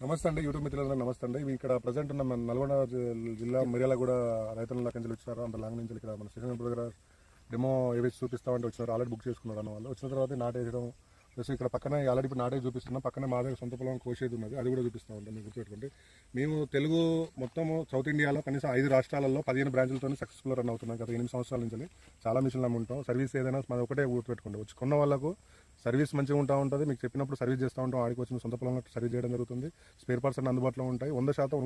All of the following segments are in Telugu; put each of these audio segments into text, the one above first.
నమస్తే అండి యూట్యూబ్ మిత్రులందరూ నమస్తే అండి. ఇక్కడ ప్రజెంట్ ఉన్న మన నల్గొండ జిల్లా మిర్యాలగూడ రైతుల నుంచి వచ్చినారు. అంత లాంగ్ నుంచి ఇక్కడ మన స్టేషన్ దగ్గర డెమో ఏవైతే చూపిస్తామంటే వచ్చినారు. ఆల్రెడీ బుక్ చేసుకున్నారు అన్న వాళ్ళు. వచ్చిన తర్వాత నాటేయడం ప్లస్ ఇక్కడ పక్కనే ఆల్రెడీ ఇప్పుడు నాటే చూపిస్తున్నాం. పక్కనే మా దగ్గర సొంత పొలం కోసేది ఉన్నది, అది కూడా చూపిస్తూ ఉంటాం. మీరు గుర్తుపెట్టుకోండి, మేము తెలుగు మొత్తము సౌత్ ఇండియాలో కనీసం 5 రాష్ట్రాలలో 15 బ్రాంచ్లతో సక్సెస్ఫుల్ రన్ అవుతున్నాం. గత 8 సంవత్సరాల నుంచి చాలా మిషన్లు ఉంటాం. సర్వీస్ ఏదైనా మన ఒకటే గుర్తుపెట్టుకోండి, వచ్చి కొన్న వాళ్ళకు సర్వీస్ మంచిగా ఉంటా మీకు చెప్పినప్పుడు సర్వీస్ చేస్తూ ఉంటాం. ఆడికి వచ్చిన సొంత పొలంలో సర్వీస్ చేయడం జరుగుతుంది. స్పేర్ పార్ట్స్ అన్ని అందుబాటులో ఉంటాయి. 100%,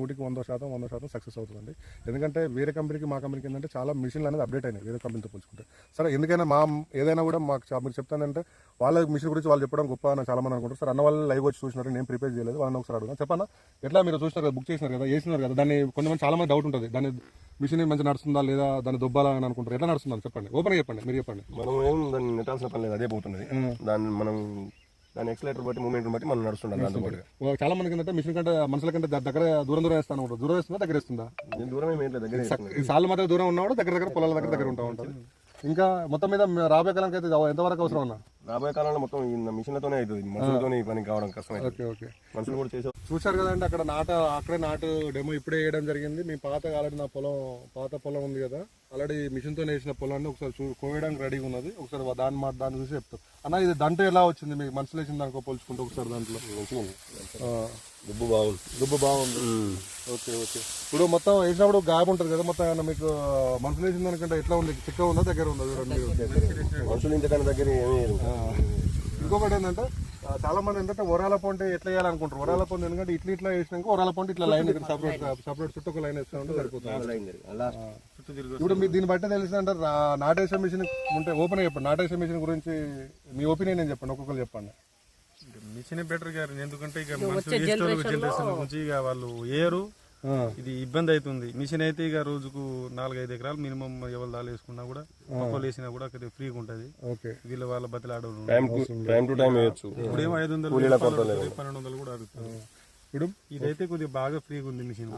100% సక్సెస్ అవుతుందండి. ఎందుకంటే వేరే కంపెనీకి మా కంపెనీకి ఏంటంటే చాలా మిషన్లు అనేది అప్డేట్ అయినాయి వేరే కంపెనీతో పోల్చుకుంటే. సరే, ఎందుకైనా ఏదైనా కూడా మాకు మీరు చెప్తానంటే వాళ్ళ మిషన్ గురించి వాళ్ళు చెప్పడం గొప్ప అని చాలా మంది అనుకుంటారు. సార్, అన్న వాళ్ళు లైవ్ వచ్చి చూసినారు, నేను ప్రిపేర్ చేయలేదు. వాళ్ళని ఒకసారి అడుగుతాను. చెప్పన్నా, ఎట్లా మీరు చూసినారు కదా, బుక్ చేసినారు కదా, వేసినారు కదా, దాన్ని కొంతమంది చాలా మంది డౌట్ ఉంటుంది, దాన్ని మిషన్ మంచిగా నడుస్తుందా లేదా, దాన్ని దొబ్బాలా అని అనుకుంటారు. ఎట్లా నడుస్తుందని చెప్పండి, ఓపెన్ చెప్పండి, మీరు చెప్పండి. మనం ఏం దాన్ని నెట్టాల్సిన పని లేదు, అదే పోతున్నది. దాని ఎక్సలేటర్ బట్టి మూమెంట్ బట్టి మనం నడుస్తుంటాం. చాలా మంది ఏంటంటే మిషన్ కంటే మనుషుల కంటే దగ్గర దూరం వేస్తాను ఉంటారు. దూరం వేస్తుందా, దగ్గర వేస్తుందా? దూరం ఏం లేదు, దగ్గర సార్లు మాత్రం దూరం ఉన్నాడు, దగ్గర పొలాల దగ్గర ఉంటా ఉంటుంది. ఇంకా మొత్తం మీద రాబోయే కాలానికి అయితే ఎంతవరకు అవసరం అన్నా? రాబోయే కాలంలో మొత్తం మిషన్లతోనే అవుతుంది, మనుషులతోనే పని కావడం కష్టం. ఓకే, మనుషులు కూడా చేసే చూశారు కదండి. అక్కడే నాటు డెమో ఇప్పుడే వేయడం జరిగింది. మీ ఆల్రెడీ నా పాత పొలం ఉంది కదా, ఆల్రెడీ మిషన్తో వేసిన పొలాన్ని ఒకసారి కోయడానికి రెడీగా ఉన్నది. ఒకసారి దాన్ని చూసి చెప్తాం. అన్న, ఇది దంట ఎలా వచ్చింది మీకు? మనుషులు వేసిన దానికో పోల్చుకుంటే ఒకసారి దాంట్లో దుబ్బు బాగుంది. ఓకే. ఇప్పుడు మొత్తం వేసినప్పుడు గ్యాప్ ఉంటుంది కదా, మొత్తం ఏమన్నా మీకు మనుషులు వేసిన దానికంటే ఎట్లా ఉంది? చిక్క ఉందా, దగ్గర ఉందా? మనుషులు ఇంతకన్నా దగ్గర ఇంకొకటి ఏంటంటే చాలా మంది ఏంటంటే ఒరాల పొంటి ఎట్లా వేయాలనుకుంటారు. ఒరాల పొంటి ఎందుకంటే ఇట్లా వేసినాక ఒరాల పొంటి ఇట్లా లైన్ సపరేట్ చుట్టూ ఒక లైన్ వేస్తూ ఉంటే సరిపోతుంది. ఇప్పుడు మీరు దీన్ని బట్టి తెలిసిందంటే నాటేసే మిషన్ ఉంటే ఓపెన్ చెప్పండి. నాటేసే మిషన్ గురించి మీ ఒపీనియన్ ఏం చెప్పండి, ఒక్కొక్కరు చెప్పండి. మిషన్ బెటర్ గారు, ఎందుకంటే ఇక జనరేషన్ గురించి ఇక వాళ్ళు ఏరు, ఇది ఇబ్బంది అవుతుంది. మిషన్ అయితే ఇక రోజుకు 4-5 ఎకరాలు మినిమం ఎవరు దాలు వేసుకున్నా కూడా మొక్కలు వేసినా కూడా అక్కడ ఫ్రీగా ఉంటది. వీళ్ళ వాళ్ళ బతిలాడు ఇప్పుడు ఏమో 500-1200 కూడా అడుగుతారు. ఇప్పుడు ఇదైతే కొద్దిగా బాగా ఫ్రీగా ఉంది మిషన్.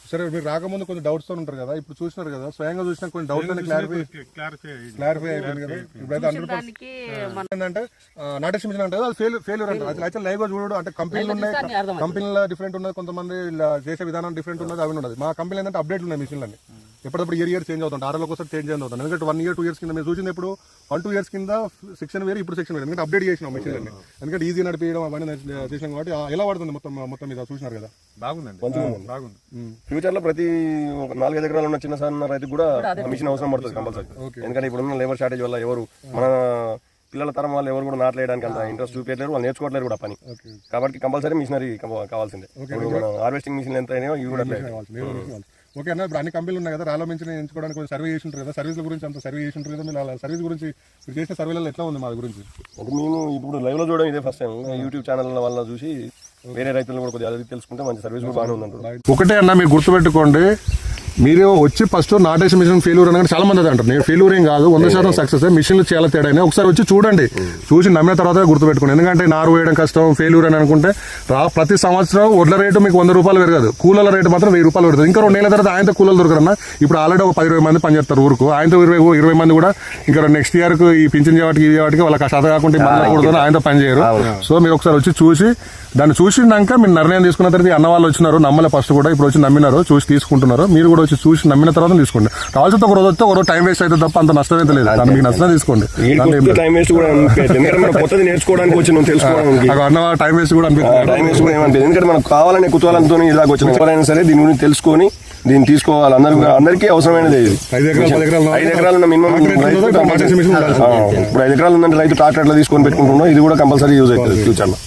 సరే, మీరు రాకముందు కొంచెం డౌట్స్ తో ఉంటారు కదా, ఇప్పుడు చూసినారు కదా, స్వయంగా చూసినా కొన్ని డౌట్స్ క్లారిఫై అయిపోయింది కదా. ఇప్పుడైతే 100% ఏంటంటే నాటేషన్ మిషన్ అంటే అది ఫెయిల్యూర్ అంటే అది అయితే లైవ్ గా చూడడం. అంటే కంపెనీలు ఉన్నాయి, కంపెనీలో డిఫరెంట్ ఉన్నది, కొంతమంది చేసే విధానం డిఫరెంట్ ఉన్నది, అవి ఉన్నది. మా కంపెనీలు ఏంటంటే అప్డేట్ ఉన్నాయి మిషన్లన్నీ. ఎప్పటికప్పుడు ఇయర్ చేంజ్ అవుతుంది, 6 నెలలకు ఒకసారి చేంజ్ అవుతుంది. ఎందుకంటే 1 year 2 years కింద మేము చూసింది ఇప్పుడు 1-2 years కింద సెక్షన్ వేరు, ఇప్పుడు సెక్షన్ వేరు. ఎందుకంటే అప్డేట్ చేసినాం మిషన్ అన్ని, ఎందుకంటే ఈజీ నడిపించడం అవన్నీ చేసినాం కాబట్టి ఎలా పడుతుంది మొత్తం మీద చూసినారు కదా. బాగుంది. ఫ్యూచర్ లో ప్రతి 4-5 ఎకరాలు ఉన్న చిన్న సన్న రైతుకు కూడా మిషన్ అవసరం పడుతుంది కంపల్సరీ. ఎందుకంటే ఇప్పుడున్న లేబర్ షార్టేజ్ వల్ల ఎవరు మన పిల్లల తరం వాళ్ళు ఎవరు కూడా నాటలేయడానికి అంత ఇంట్రెస్ట్ చూపించలేరు, వాళ్ళు నేర్చుకోవట్లేరు కూడా పని. కాబట్టి కంపల్సరీ మిషనరీ కావాల్సిందే. హార్వెస్టింగ్ మిషన్ ఎంత అయినా ఇవి కూడా ఓకే అన్న. ఇప్పుడు అన్ని కంపెనీలు ఉన్నాయి కదా, రాలో మించిన ఎంచుకోవడానికి కొంచెం సర్వే చేసి ఉంటారు కదా, సర్వీస్ గురించి అంత సర్వే చేసి ఉంటారు కదా, మీరు సర్వీస్ గురించి మీరు చేసిన సర్వేలలో ఎట్లా ఉంది మా గురించి? అంటే మేము ఇప్పుడు లైవ్ లో చూడడం ఇదే ఫస్ట్ టైం. యూట్యూబ్ ఛానల్ వల్ల చూసి వేరే రైతులను కూడా కొద్దిగా తెలుసుకుంటే మంచి సర్వీస్ కూడా బాగానే ఉందంటారు. ఒకటే అన్న, మీరు గుర్తుపెట్టుకోండి, మీరు వచ్చి ఫస్ట్ నాటేసిన మిషన్ ఫెయిల్యూర్ అనగానే చాలా మంది అంటారు. నేను ఫెయిల్యూర్ ఏం కాదు, 100% సక్సెస్. మిషన్లు చాలా తేడా. ఒకసారి వచ్చి చూడండి, చూసి నమ్మిన తర్వాత గుర్తుపెట్టుకోండి. ఎందుకంటే నారు వేయడం కష్టం, ఫెయిల్యూర్ అని అనుకుంటే ప్రతి సంవత్సరం వడ్ల రేటు మీకు 100 రూపాయలు పెరగదు, కూలీల రేటు మాత్రం 1000 రూపాయలు పెరుగుతుంది. ఇంకా 2 నెలల తర్వాత ఆయనతో కూలీలు దొరకరన్నా. ఇప్పుడు ఆల్రెడీ ఒక 10-20 మంది పనిచేస్తారు ఊరుకు, ఆయనతో 20 మంది కూడా ఇంకా నెక్స్ట్ ఇయర్ కు ఈ పింఛన్ వాటికి వాళ్ళకి శాత కాకుండా ఆయనతో పని చేయరు. సో మీరు ఒకసారి వచ్చి చూసి దాన్ని చూసినాక మీరు నిర్ణయం తీసుకున్న తర్వాత అన్న వాళ్ళు వచ్చినారు, నమ్మలే ఫస్ట్ కూడా, ఇప్పుడు వచ్చి నమ్మినారు, చూసి తీసుకుంటున్నారు. మీరు కూడా వచ్చి చూసి నమ్మిన తర్వాత తీసుకోండి. కావాల్సిన ఒక రోజు వస్తే ఒక రోజు టైం వేస్ట్ అయితే తప్ప అంత నష్టం అయితే లేదు. దాన్ని మీకు నష్టం తీసుకోండి. నేర్చుకోవడానికి వచ్చిన తెలుసుకోవడానికి అన్న టైం వేస్ట్ కూడా అనిపిస్తుంది. ఎందుకంటే మనకు కావాలనే కుతూహలంతో ఇలాగ వచ్చిన ఎవరైనా సరే దీని గురించి తెలుసుకొని దీన్ని తీసుకోవాలి. అందరికీ అవసరమైనది. 5 ఎకరాలు మినిమం ఇప్పుడు 5 ఎకరాలు ఉందంటే రైతు ట్రాక్టర్ తీసుకొని పెట్టుకుంటున్నాం. ఇది కూడా కంపల్సరీ యూజ్ అవుతుంది ఫ్యూచర్ లో.